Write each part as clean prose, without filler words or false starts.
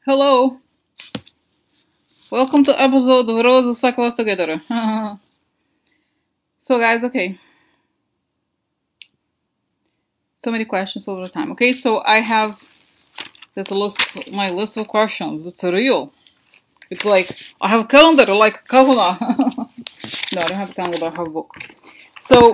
Hello, welcome to episode of Rose Suck Us Together. So guys, okay. So many questions all the time. Okay, so I have my list of questions. It's real. It's like I have a calendar, like a calendar. No, I don't have a calendar, but I have a book. So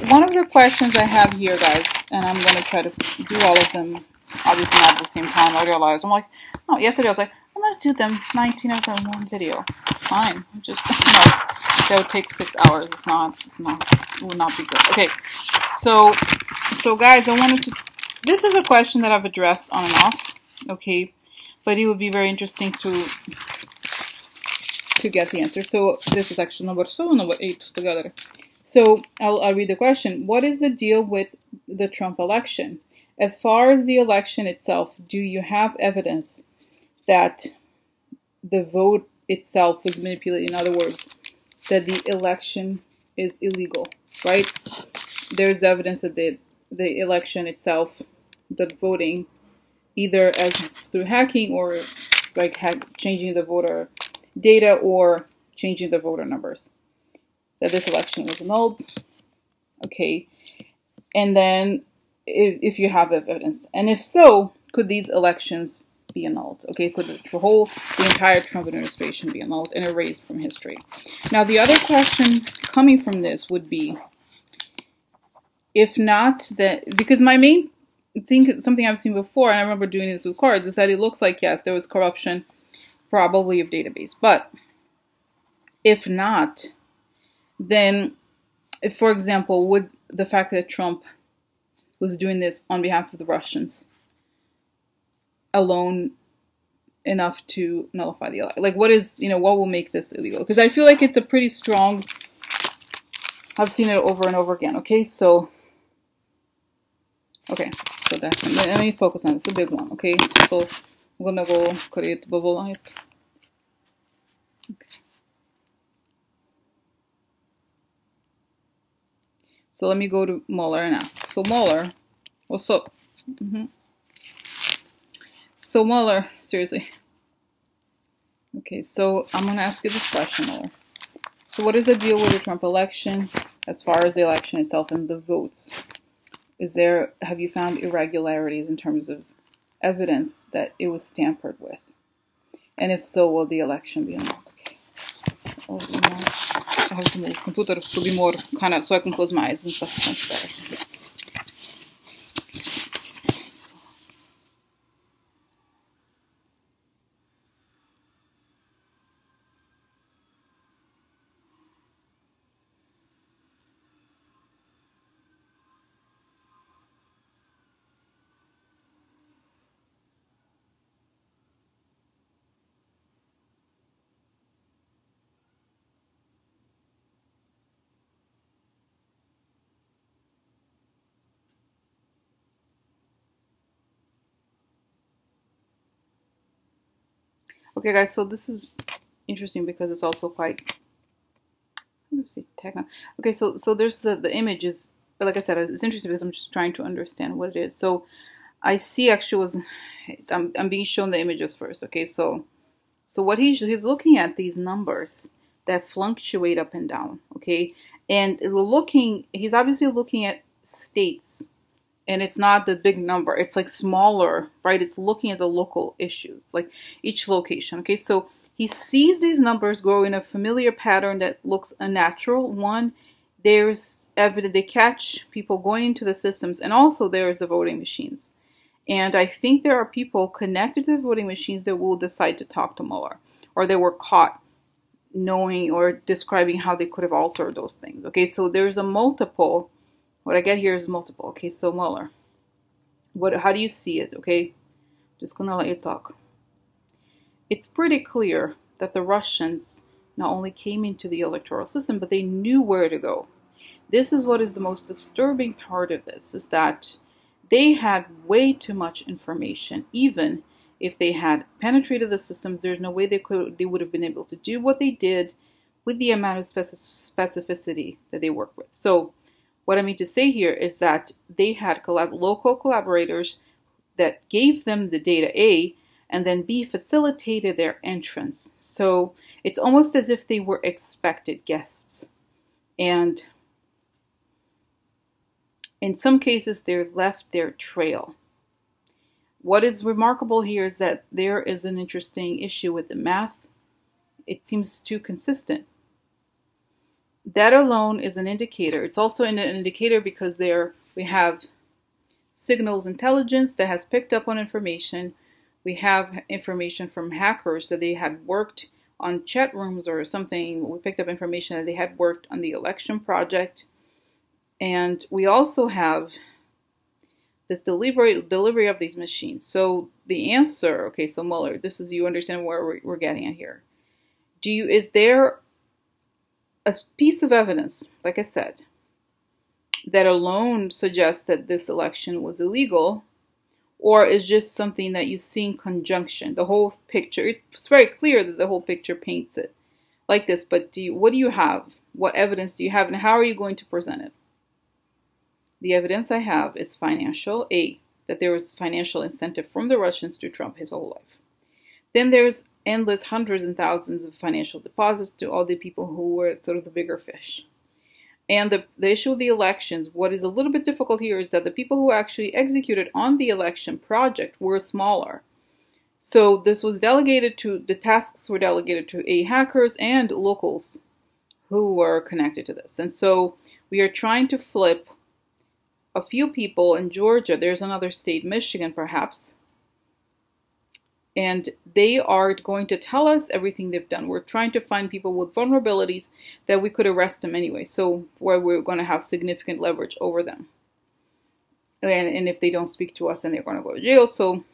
one of the questions I have here, guys, and I'm gonna try to do all of them. Obviously not at the same time. I realized I'm like, no. Yesterday I was like, I'm gonna do them 19 of them in one video. It's fine. Just that would take 6 hours. It would not be good. Okay, so guys, this is a question that I've addressed on and off. Okay, but it would be very interesting to get the answer. So this is actually number 8 together. So I'll read the question. What is the deal with the Trump election? As far as the election itself, do you have evidence that the vote itself was manipulated? In other words, that the election is illegal, right? There's evidence that the election itself, the voting, either as through hacking or like changing the voter data or changing the voter numbers, that this election was annulled. Okay, and then if you have evidence, and if so, could these elections be annulled? Okay, could the entire Trump administration be annulled and erased from history? Now, the other question coming from this would be, if not, because my main thing, something I've seen before, and I remember doing this with cards, is that it looks like, yes, there was corruption, probably of database. But if not, then, if, for example, would the fact that Trump was doing this on behalf of the Russians alone enough to nullify the election? Like, what will make this illegal? Because I feel like it's a pretty strong, I've seen it over and over again. Okay, so that's, let me focus on it. It's a big one. Okay, so I'm gonna go create bubble light. Okay. So let me go to Mueller and ask. So Mueller, what's up? So Mueller, seriously. Okay, so I'm going to ask you this question, Mueller. So what is the deal with the Trump election as far as the election itself and the votes? Have you found irregularities in terms of evidence that it was tampered with? And if so, will the election be annulled? Okay. I have to move the computer to be more kind of, so I can close my eyes and stuff. Okay, guys, so this is interesting because it's also quite, let's see, technical. Okay, so there's the images, but like I said, it's interesting because I'm just trying to understand what it is. So I see actually I'm being shown the images first. Okay, so what he's looking at, these numbers that fluctuate up and down. Okay, and he's obviously looking at states. And it's not the big number. It's like smaller, right? It's looking at the local issues, like each location. Okay, so he sees these numbers grow in a familiar pattern that looks unnatural. One, there's evidence they catch people going into the systems, and also there's the voting machines. And I think there are people connected to the voting machines that will decide to talk to Mueller, or they were caught knowing or describing how they could have altered those things. Okay, so there's a multiple. What I get here is multiple. Okay, so Mueller, how do you see it? Okay, just gonna let you talk. It's pretty clear that the Russians not only came into the electoral system, but they knew where to go. This is what is the most disturbing part of this, is that they had way too much information. Even if they had penetrated the systems, there's no way they would have been able to do what they did with the amount of specificity that they work with. So what I mean to say here is that they had local collaborators that gave them the data A, and then B, facilitated their entrance. So it's almost as if they were expected guests. And in some cases, they left their trail. What is remarkable here is that there is an interesting issue with the math. It seems too consistent. That alone is an indicator. It's also an indicator because there we have signals intelligence that has picked up on information. We have information from hackers that they had worked on chat rooms or something. We picked up information that they had worked on the election project. And we also have this delivery of these machines. So the answer, okay, so Mueller, this is, you understand where we're getting at here. Is there a piece of evidence, like I said, that alone suggests that this election was illegal, or is just something that you see in conjunction? The whole picture, it's very clear that the whole picture paints it like this, but what do you have? What evidence do you have, and how are you going to present it? The evidence I have is financial. A, that there was financial incentive from the Russians to Trump his whole life. Then there's endless hundreds and thousands of financial deposits to all the people who were sort of the bigger fish. And the issue of the elections, what is a little bit difficult here is that the people who actually executed on the election project were smaller. So this was delegated to, the tasks were delegated to hackers and locals who were connected to this. And so we are trying to flip a few people in Georgia. There's another state, Michigan perhaps, and they are going to tell us everything they've done. We're trying to find people with vulnerabilities that we could arrest them anyway, so where we're going to have significant leverage over them. And if they don't speak to us, then they're going to go to jail. So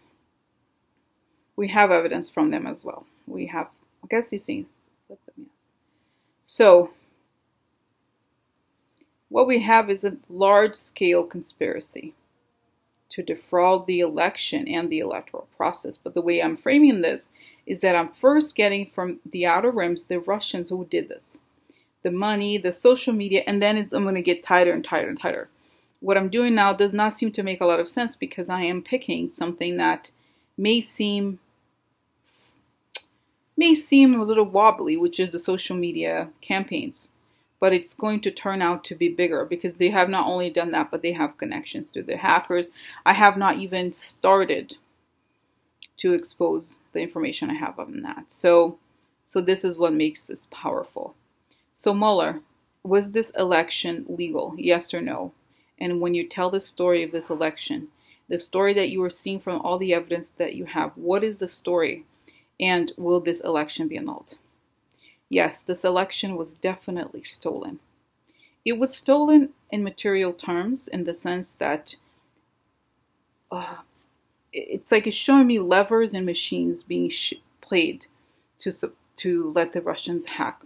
we have evidence from them as well. We have, I guess these things. So what we have is a large-scale conspiracy to defraud the election and the electoral process. But the way I'm framing this is that I'm first getting from the outer rims, the Russians who did this, the money, the social media, and then I'm going to get tighter and tighter and tighter. What I'm doing now does not seem to make a lot of sense because I am picking something that may seem a little wobbly, which is the social media campaigns. But it's going to turn out to be bigger because they have not only done that, but they have connections to the hackers. I have not even started to expose the information I have on that. So this is what makes this powerful. So Mueller, was this election legal? Yes or no? And when you tell the story of this election, the story that you are seeing from all the evidence that you have, what is the story? And will this election be annulled? Yes, this election was definitely stolen. It was stolen in material terms in the sense that it's like it's showing me levers and machines being played to let the Russians hack.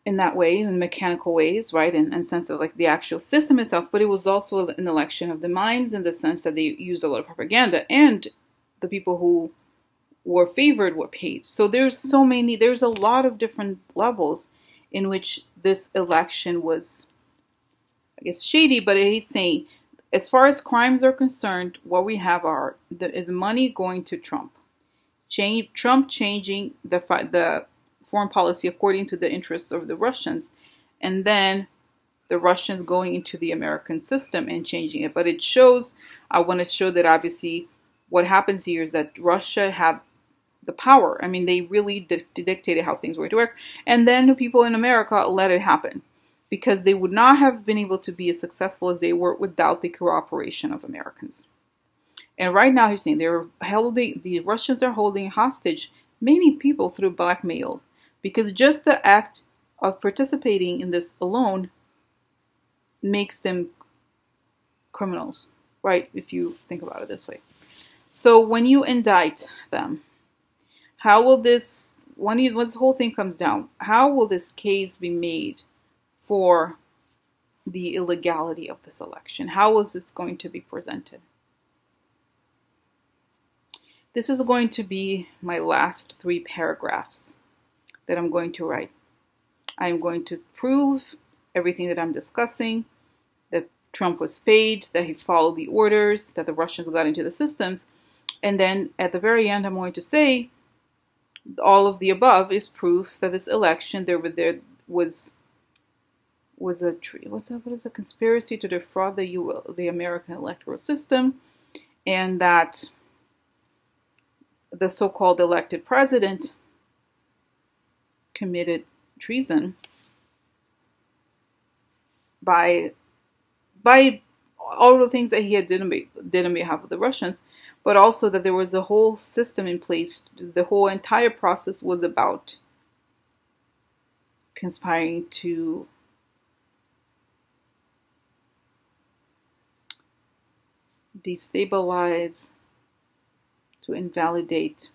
In that way, in mechanical ways, right, in sense of like the actual system itself, but it was also an election of the minds in the sense that they used a lot of propaganda, and the people who were favored were paid. So there's a lot of different levels in which this election was, I guess, shady, but he's saying, as far as crimes are concerned, what we have is money going to Trump. Trump changing the foreign policy according to the interests of the Russians, and then the Russians going into the American system and changing it. But it shows, I want to show that obviously what happens here is that Russia have the power. I mean, they really dictated how things were to work. And then the people in America let it happen because they would not have been able to be as successful as they were without the cooperation of Americans. And right now he's saying the Russians are holding hostage many people through blackmail because just the act of participating in this alone makes them criminals, right? If you think about it this way. So when you indict them, how will this, when this whole thing comes down, how will this case be made for the illegality of this election? How is this going to be presented? This is going to be my last 3 paragraphs that I'm going to write. I am going to prove everything that I'm discussing, that Trump was paid, that he followed the orders, that the Russians got into the systems, And then at the very end, I'm going to say all of the above is proof that this election there was a what is a conspiracy to defraud the American electoral system, and that the so-called elected president committed treason by all the things that he did on behalf of the Russians, but also that there was a whole system in place. The whole entire process was about conspiring to destabilize, to invalidate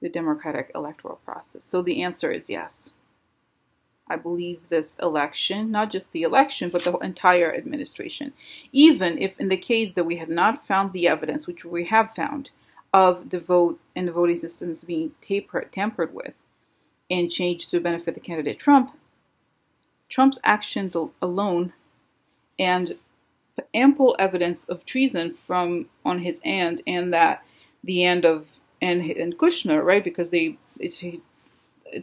the democratic electoral process. So the answer is yes. I believe this election, not just the election, but the entire administration, even if in the case that we had not found the evidence, which we have found, of the vote and the voting systems being tampered with and changed to benefit the candidate Trump, Trump's actions alone and ample evidence of treason from on his end and that the end of and Kushner, right? Because it's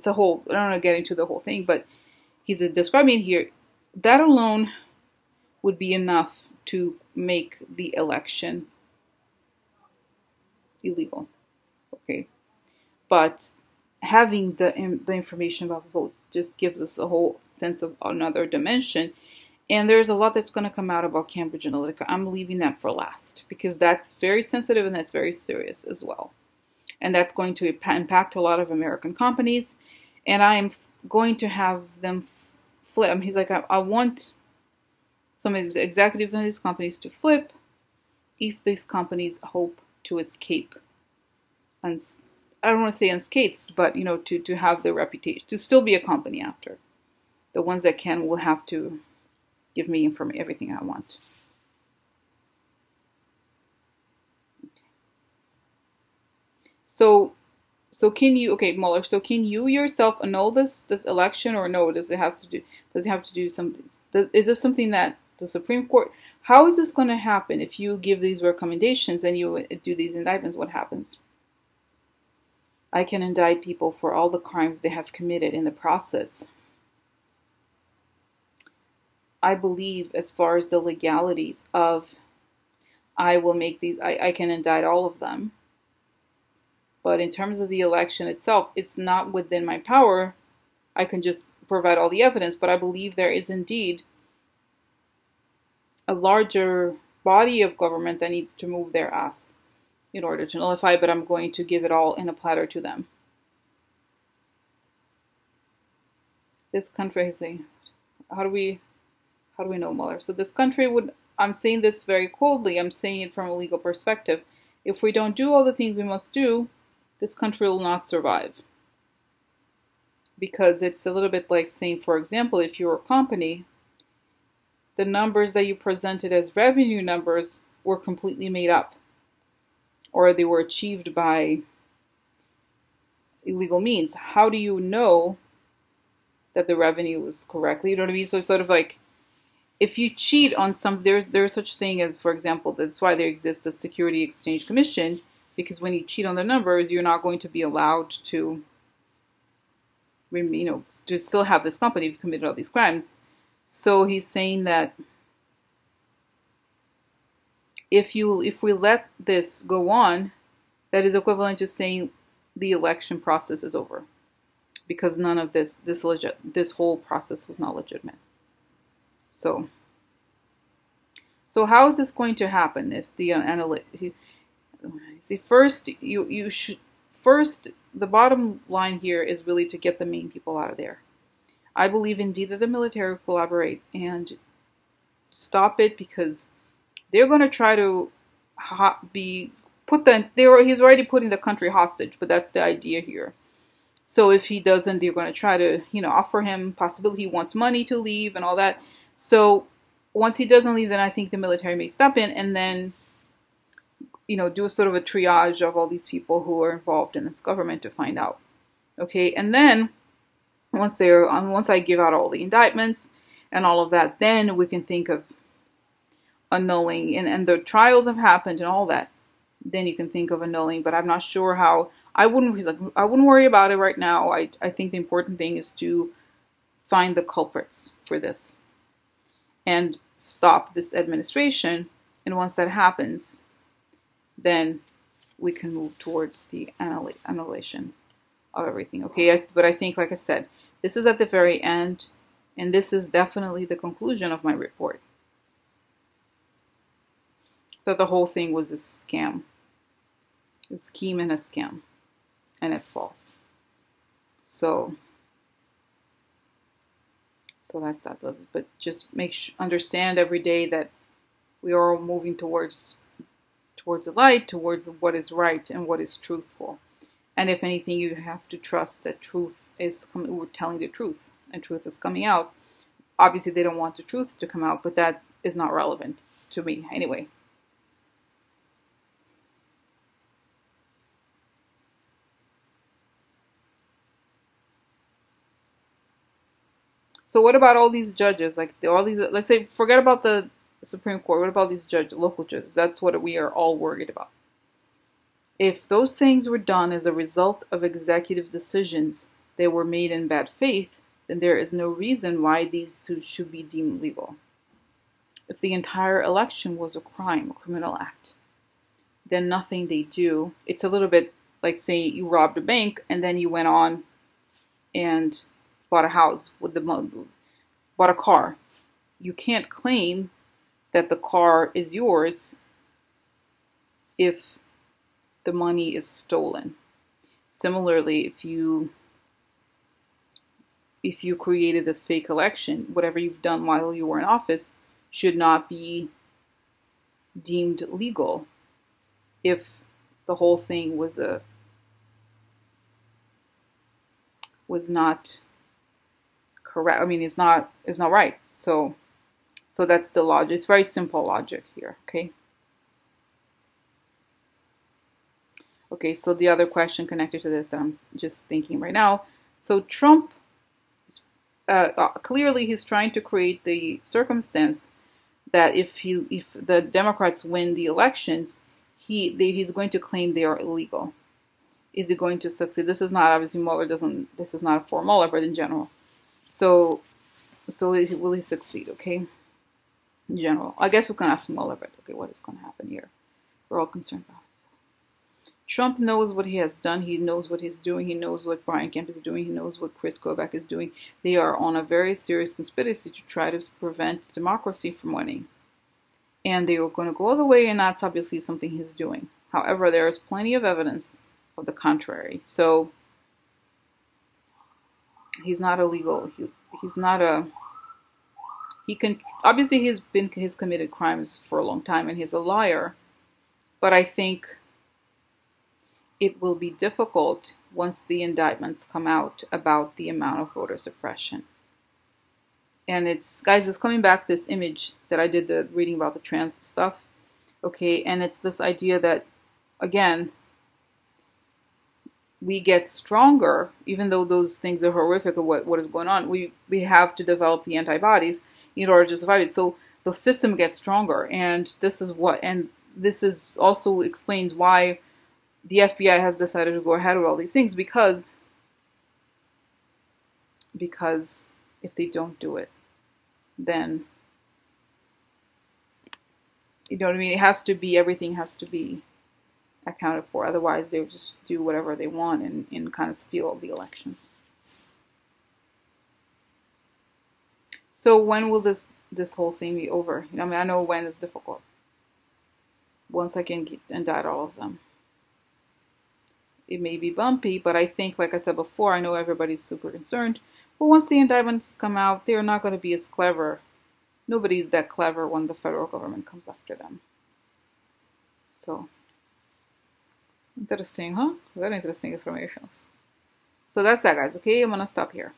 a whole, I don't want to get into the whole thing, but he's describing here, that alone would be enough to make the election illegal. Okay. But having the information about the votes just gives us a whole sense of another dimension. And there's a lot that's going to come out about Cambridge Analytica. I'm leaving that for last because that's very sensitive and that's very serious as well. And that's going to impact a lot of American companies. And I'm going to have them flip. He's like, I want some executives in these companies to flip if these companies hope to escape. And I don't want to say unscathed, but, you know, to have the reputation, to still be a company after. The ones that can will have to give me everything I want. So can you, okay, Mueller, so can you yourself annul this election, or no? Does it have to do something? Is this something that the Supreme Court, how is this going to happen if you give these recommendations and you do these indictments? What happens? I can indict people for all the crimes they have committed in the process. I believe as far as the legalities of, I can indict all of them. But in terms of the election itself, it's not within my power. I can just provide all the evidence, but I believe there is indeed a larger body of government that needs to move their ass in order to nullify, but I'm going to give it all in a platter to them. This country is saying, how do we know, Mueller? So this country would, I'm saying this very coldly, I'm saying it from a legal perspective. If we don't do all the things we must do, this country will not survive. Because it's a little bit like saying, for example, if you're a company, the numbers that you presented as revenue numbers were completely made up, or they were achieved by illegal means. How do you know that the revenue was correctly? You know what I mean? So it's sort of like, if you cheat on some, there's such thing as, for example, that's why there exists a Security Exchange Commission, because when you cheat on the numbers, you're not going to be allowed to, you know, to still have this company if you committed all these crimes. So he's saying that if we let this go on, that is equivalent to saying the election process is over, because none of this whole process was not legitimate. So how is this going to happen if the first the bottom line here is really to get the main people out of there. I believe indeed that the military will collaborate and stop it, because they're going to try to he's already putting the country hostage, but that's the idea here. So if he doesn't, they're going to try to, you know, offer him possibility he wants money to leave and all that. So once he doesn't leave, then I think the military may step in and then, you know, do a sort of a triage of all these people who are involved in this government to find out. Okay, and then once I give out all the indictments and all of that, then we can think of annulling, and the trials have happened and all that. then you can think of annulling. But I'm not sure how. I wouldn't worry about it right now. I think the important thing is to find the culprits for this and stop this administration. And once that happens, then we can move towards the annihilation of everything. Okay, but I think, like I said, this is at the very end, and this is definitely the conclusion of my report. That the whole thing was a scam, a scheme and a scam, and it's false. So that's that. But just understand every day that we are all moving towards the light, towards what is right and what is truthful. And if anything, you have to trust that truth is coming. We're telling the truth, and truth is coming out. Obviously, they don't want the truth to come out, but that is not relevant to me anyway. So what about all these judges? Like all these, let's say, forget about the Supreme Court. What about these local judges? That's what we are all worried about. If those things were done as a result of executive decisions that were made in bad faith, then there is no reason why these two should be deemed legal. If the entire election was a crime, a criminal act, then nothing they do, it's a little bit like, say, you robbed a bank and then you went on and bought a house with the money, bought a car. You can't claim that the car is yours if the money is stolen. Similarly, if you created this fake election, whatever you've done while you were in office should not be deemed legal if the whole thing was not correct. I mean, it's not right. So that's the logic. It's very simple logic here, okay? Okay, so the other question connected to this that I'm just thinking right now. So Trump, clearly he's trying to create the circumstance that if the Democrats win the elections, he's going to claim they are illegal. Is he going to succeed? This is not, obviously Mueller doesn't, this is not for Mueller, but in general. So will he succeed, okay? In general. I guess we can ask Mueller, but okay, what is going to happen here? We're all concerned about it. Trump knows what he has done. He knows what he's doing. He knows what Brian Kemp is doing. He knows what Chris Kobach is doing. They are on a very serious conspiracy to try to prevent democracy from winning. And they are going to go all the way, and that's obviously something he's doing. However, there is plenty of evidence of the contrary. So he's not illegal. He's not a... He can... Obviously, he's committed crimes for a long time, and he's a liar. But I think it will be difficult once the indictments come out about the amount of voter suppression. And it's coming back this image that I did the reading about the trans stuff. Okay, and it's this idea that, again, we get stronger, even though those things are horrific of what is going on. We have to develop the antibodies in order to survive it. So the system gets stronger, and this is also explains why the FBI has decided to go ahead with all these things, because if they don't do it, then, you know what I mean? Everything has to be accounted for. Otherwise, they'll just do whatever they want and kind of steal the elections. So when will this whole thing be over? You know, I mean, I know when is difficult. Once I can indict all of them. It may be bumpy, but I think, like I said before, I know everybody's super concerned. But once the indictments come out, they're not going to be as clever. Nobody's that clever when the federal government comes after them. So, interesting, huh? Very interesting information. So that's that, guys, okay? I'm going to stop here.